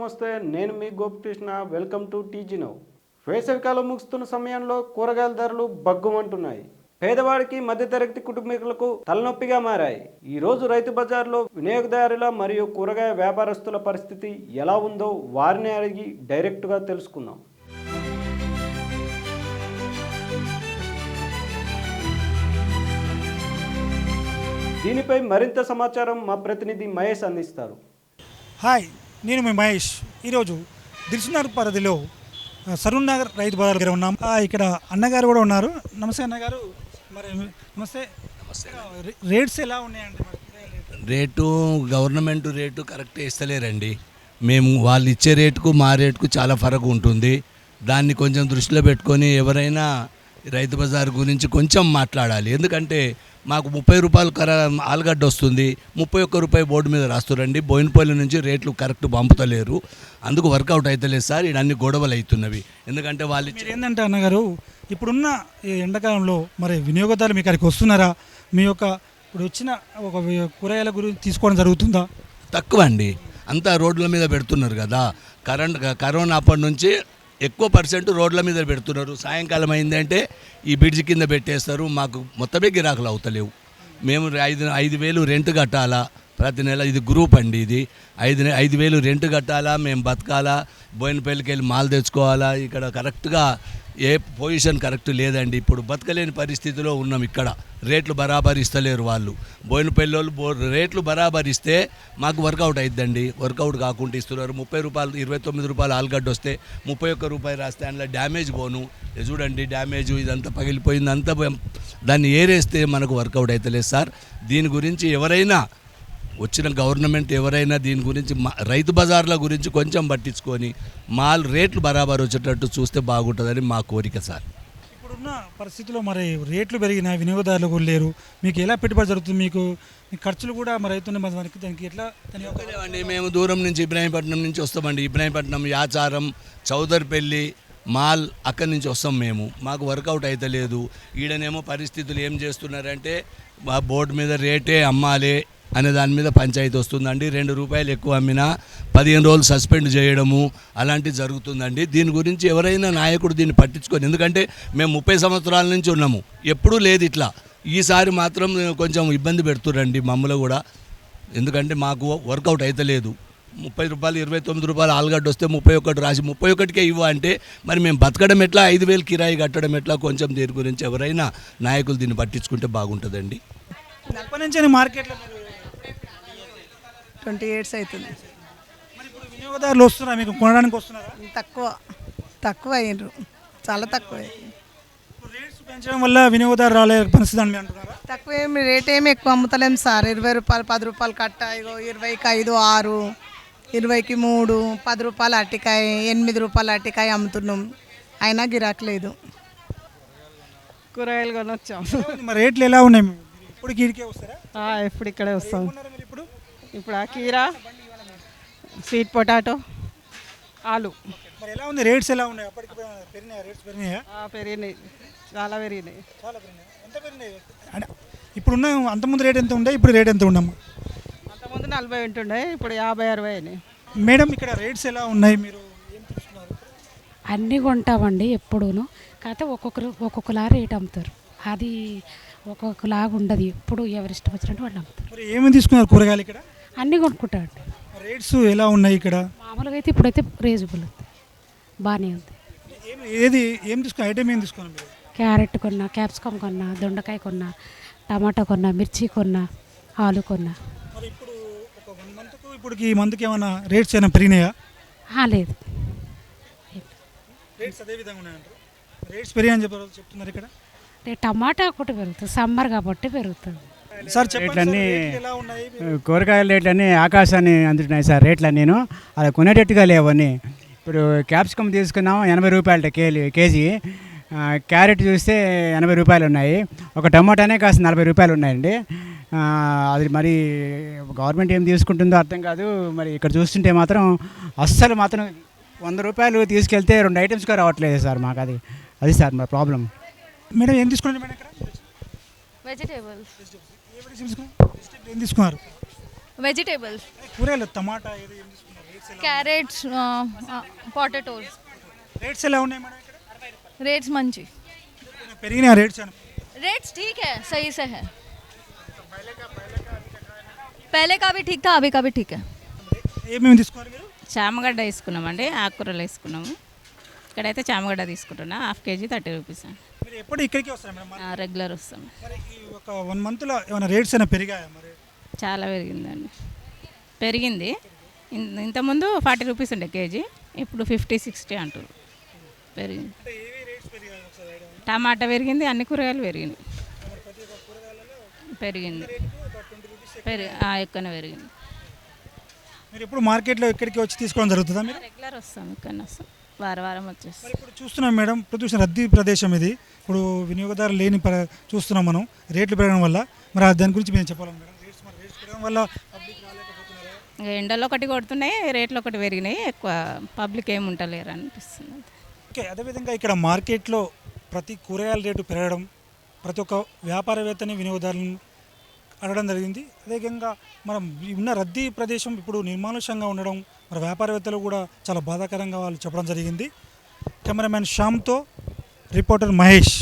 నమస్తే, నేను మీ Gopikrishna. Welcome to TG now. వేసవికాలం ముగుస్తున్న సమయంలో కూరగాయల ధరలు బగ్గుమంటున్నాయి. పేదవాడికి మధ్యతరగతి కుటుంబీకులకు తలనొప్పిగా మారాయి. ఈ రోజు రైతు బజార్లో వినియోగదారుల మరియు కూరగాయ వ్యాపారస్తుల పరిస్థితి ఎలా ఉందో వారిని అడిగి డైరెక్ట్గా తెలుసుకుందాం. దీనిపై మరింత సమాచారం మా ప్రతినిధి మహేష్ అందిస్తారు. హాయ్, నేను మీ మహేష్. ఈరోజు దిల్సుఖ్నగర్ పరిధిలో సరూర్ నగర్ రైతు బజార్ దగ్గర ఉన్నాం. ఇక్కడ అన్నగారు కూడా ఉన్నారు. నమస్తే అన్నగారు. మరి నమస్తే. రేట్స్ ఎలా ఉన్నాయండి? రేటు గవర్నమెంట్ రేటు కరెక్ట్ ఇస్తలేరండి. మేము వాళ్ళు ఇచ్చే రేటుకు మా రేటుకు చాలా ఫరక్ ఉంటుంది. దాన్ని కొంచెం దృష్టిలో పెట్టుకొని ఎవరైనా రైతు బజార్ గురించి కొంచెం మాట్లాడాలి. ఎందుకంటే మాకు 30 రూపాయలు ఆలుగడ్డ వస్తుంది, 31 రూపాయి బోర్డు మీద రాస్తురండి. బోయినపల్లి నుంచి రేట్లు కరెక్ట్ పంపుతలేరు. అందుకు వర్కౌట్ అవుతలేదు సార్. ఇక్కడ అన్ని గొడవలు అవుతున్నవి. ఎందుకంటే వాళ్ళు ఏంటంటే అన్నగారు, ఇప్పుడున్న ఈ ఎండాకాలంలో మరి వినియోగదారులు మీ కాడికి వస్తున్నారా? మీ యొక్క ఇప్పుడు వచ్చిన ఒక కూరగాయల గురించి తీసుకోవడం జరుగుతుందా? తక్కువ అండి. అంతా రోడ్ల మీద పెడుతున్నారు కదా. కరోనా అప్పటి నుంచి ఎక్కువ పర్సెంట్ రోడ్ల మీద పెడుతున్నారు. సాయంకాలం అయిందంటే ఈ బ్రిడ్జ్ కింద పెట్టేస్తారు. మాకు మొత్తమే గిరాకులు అవుతలేవు. మేము 5,000 రెంట్ కట్టాలా ప్రతి నెల. ఇది గ్రూప్ అండి. ఇది 5,000 రెంట్ కట్టాలా, మేము బతకాలా, బోయినపల్లికి వెళ్ళి మాల్ తెచ్చుకోవాలా. ఇక్కడ కరెక్ట్గా ఏ పొజిషన్ కరెక్ట్ లేదండి. ఇప్పుడు బతకలేని పరిస్థితిలో ఉన్నాం. ఇక్కడ రేట్లు బరాబర్ ఇస్తలేరు వాళ్ళు. బోయినపల్లి వాళ్ళు రేట్లు బరాబర్ ఇస్తే మాకు వర్కౌట్ అవుతుందండి. వర్కౌట్ కాకుండా ఇస్తున్నారు. 30 రూపాయలు 29 రూపాయలు ఆలుగడ్డ వస్తే 31 రూపాయలు రాస్తే అందులో డ్యామేజ్ పోను. చూడండి డ్యామేజ్, ఇదంతా పగిలిపోయింది. అంతా దాన్ని ఏరేస్తే మనకు వర్కౌట్ అవుతలేదు సార్. దీని గురించి ఎవరైనా వచ్చిన గవర్నమెంట్ ఎవరైనా దీని గురించి రైతు బజార్ల గురించి కొంచెం పట్టించుకొని మాల్ రేట్లు బరాబర్ వచ్చేటట్టు చూస్తే బాగుంటుందని మా కోరిక సార్. ఇప్పుడున్న పరిస్థితుల్లో మరి రేట్లు పెరిగిన వినియోగదారులు కూడా లేరు. మీకు ఎలా పెట్టుబడి జరుగుతుంది? మీకు ఖర్చులు కూడా మరి అవుతున్నాయి. మనకి దానికి ఎట్లా అండి? మేము దూరం నుంచి ఇబ్రాహీంపట్నం నుంచి వస్తామండి. ఇబ్రాహీంపట్నం, యాచారం, చౌదరిపల్లి మాల్ అక్కడి నుంచి వస్తాం మేము. మాకు వర్కౌట్ అయితే లేదు. ఈడనేమో పరిస్థితులు ఏం చేస్తున్నారంటే బోర్డు మీద రేటే అమ్మాలి అనే దాని మీద పంచాయతీ వస్తుందండి. 2 రూపాయలు ఎక్కువ అమ్మినా 15 రోజులు సస్పెండ్ చేయడము అలాంటివి జరుగుతుందండి. దీని గురించి ఎవరైనా నాయకుడు దీన్ని పట్టించుకొని, ఎందుకంటే మేము 30 సంవత్సరాల నుంచి ఉన్నాము, ఎప్పుడూ లేదు ఇట్లా. ఈసారి మాత్రం కొంచెం ఇబ్బంది పెడుతురండి మమ్మల్ని కూడా. ఎందుకంటే మాకు వర్కౌట్ అయితే లేదు. 30 రూపాయలు 29 రూపాయలు ఆలుగడ్డ వస్తే 31 రాసి 31కే ఇవ్వ అంటే మరి మేము బతకడం ఎట్లా? 5,000 కిరాయి కట్టడం ఎట్లా? కొంచెం దీని గురించి ఎవరైనా నాయకులు దీన్ని పట్టించుకుంటే బాగుంటుందండి. ఎప్పటి నుంచి మార్కెట్లో 20 years అవుతుంది. మరి ఇప్పుడు వినియోగదారులు వస్తున్నారా? మీకు కొనడానికి వస్తున్నారా? తక్కువ అయ్యారు, చాలా తక్కువ. రేట్స్ పెంచడం వల్ల వినియోగదారు రాలే పరిస్థితి అని అంటున్నారా? తక్కువ ఏమి, రేట్ ఏమి ఎక్కువ అమ్ముతలేం సార్. 20 రూపాయలు 10 రూపాయలు కట్ట. ఇగో 20కి 5 6, 20కి 3, 10 రూపాయలు అరటికాయ, 8 రూపాయలు అరటికాయ అమ్ముతున్నాం. అయినా గిరాకు లేదు. కూరగాయలు కొనొచ్చాం. మరి రేట్లు ఎలా ఉన్నాయి? ఇప్పుడు కీడికే వస్తారా? ఎప్పుడు ఇక్కడే వస్తాం. ఇప్పుడు ఆ కీరా, స్వీట్ పొటాటో, ఆలు. మరి ఎలా ఉంది? రేట్స్ ఎలా ఉన్నాయి? అప్పటికి పెరిగినాయా? రేట్స్ పెరిగినాయా? పెరిగినాయి, చాలా పెరిగినాయి. ఎంత పెరిగినాయి? ఇప్పుడున్న అంతకుముందు రేట్ ఎంత ఉండే, ఇప్పుడు రేట్ ఎంత ఉండమ్మా? అంతకుముందు 40 ఉంటుండే, ఇప్పుడు 50 60 అయినాయి. మేడం, ఇక్కడ రేట్స్ ఎలా ఉన్నాయి? మీరు ఏం చూస్తున్నారు? అన్నీ కొంటామండి ఎప్పుడూను. కాకపోతే ఒక్కొక్కలా రేట్ అమ్ముతారు. అది ఒక్కొక్కలాగా ఉండదు. ఎప్పుడు ఎవరి ఇష్టం వచ్చినట్టు వాళ్ళు అమ్ముతారు. మరి ఏమేమి తీసుకున్నారు కూరగాయలు ఇక్కడ? అన్నీ కొనుక్కుంటామండి. రేట్స్ ఎలా ఉన్నాయి ఇక్కడ? మామూలుగా అయితే ఇప్పుడైతే రీజనబుల్ ఉంది, బాగానే ఉంది. ఏం తీసుకున్నా? ఐటమ్ ఏం తీసుకున్నాను మీరు? క్యారెట్ కొన్నా, క్యాప్సికమ్ కొన్నా, దొండకాయ కొన్నా, టమాటా కొన్నా, మిర్చి కొన్నా, ఆలు కొన్నా. మరి ఇప్పుడు ఒక 1 మంత్కు ఇప్పటికి ఈ మంత్కి ఏమైనా రేట్స్ ఏమైనా పెరిగినాయా? లేదు, రేట్స్ అదే విధంగా ఉన్నాయంటారు. రేట్స్ పెరిగాయని చెప్తున్నారు ఇక్కడ. టమాటా ఒకటి పెరుగుతుంది, సమ్మర్ కాబట్టి పెరుగుతుంది. సార్ రేట్లన్నీ కూరగాయల రేట్లన్నీ ఆకాశాన్ని అందుతున్నాయి సార్. రేట్లన్నీ అలా కొనేటట్టుగా లేవన్నీ. ఇప్పుడు క్యాప్సికమ్ తీసుకున్నాము 80 రూపాయలట కేజీ. క్యారెట్ చూస్తే 80 రూపాయలు ఉన్నాయి. ఒక టమాటానే కాస్త 40 రూపాయలు ఉన్నాయండి. అది మరి గవర్నమెంట్ ఏం తీసుకుంటుందో అర్థం కాదు. మరి ఇక్కడ చూస్తుంటే మాత్రం అస్సలు మాత్రం 100 రూపాయలు తీసుకెళ్తే 2 ఐటమ్స్గా రావట్లేదు సార్. మాకు అది సార్ మా ప్రాబ్లం. మేడం ఏం తీసుకున్నారు మేడం ఇక్కడ? వెజిటేబుల్స్. ఏం తీసుకున్నారు? వెజిటేబుల్స్. కూరగాయలు టమాటా ఏం తీసుకున్నారు? कैरेट्स पोटैटोज రేట్స్ ఎలా ఉన్నాయి మేడం ఇక్కడ? रेट्स मंची పెరిగినాయి రేట్స్ అని. रेट्स ठीक है सही से है पहले का भी ठीक था अभी का भी ठीक है ఏమేమి తీసుకున్నారు మీరు? చామగడ్డ తీసుకున్నామండి, ఆకుకూరలు వేసుకున్నాము. ఇక్కడైతే చామగడ్డ తీసుకుంటున్నా, హాఫ్ కేజీ 30 రూపీస్ అండి. మీరు ఎప్పుడు ఇక్కడికి వస్తారు మేడం? రెగ్యులర్ వస్తాం. మరి ఈ ఒక 1 మంత్లో ఏమైనా రేట్స్ అయినా పెరిగాయా మరి? చాలా పెరిగిందండి, పెరిగింది. ఇంతకుముందు 40 రూపీస్ ఉండే కేజీ, ఇప్పుడు 50-60 అంటారు. పెరిగింది. అంటే ఏవి రేట్స్ పెరిగాయి ఒకసారి ఐడియా ఉందా? టమాటా పెరిగింది, అన్ని కూరగాయలు పెరిగినాయి. మరి ప్రతి ఒక్క కూరగాయలలో పెరిగింది, రేటుకు ఒక 20 రూపీస్ ఎక్కువనే పెరిగింది. మీరు ఎప్పుడు మార్కెట్లో ఇక్కడికి వచ్చి తీసుకోవడం జరుగుతుందా మీరు? రెగ్యులర్ వస్తాం, ఇక్కడనే వస్తాం, వారం వచ్చేస్తాం. మరి ఇప్పుడు చూస్తున్నాం మేడం, ప్రతి రద్దీ ప్రదేశం ఇది. ఇప్పుడు వినియోగదారులు లేని చూస్తున్నాం మనం రేట్లు పెరగడం వల్ల. మరి దాని గురించి మేము చెప్పాలి మేడం. రేట్స్ పెరగడం వల్ల పబ్లిక్ రాలేకపోతున్నారా? ఇంకా ఎండలు ఒకటి కొడుతున్నాయి, రేట్లు ఒకటి పెరిగినాయి, ఎక్కువ పబ్లిక్ ఏమి ఉంటలేరు అనిపిస్తుంది. ఓకే, అదేవిధంగా ఇక్కడ మార్కెట్లో ప్రతి కూరగాయల రేటు పెరగడం ప్రతి ఒక్క వ్యాపారవేత్తని వినియోగదారులను అడగడం జరిగింది. అదేవిధంగా మనం ఉన్న రద్దీ ప్రదేశం ఇప్పుడు నిర్మానుష్యంగా ఉండడం మరి వ్యాపారవేత్తలు కూడా చాలా బాధాకరంగా వాళ్ళు చెప్పడం జరిగింది. కెమెరామ్యాన్ శ్యామ్తో రిపోర్టర్ మహేష్.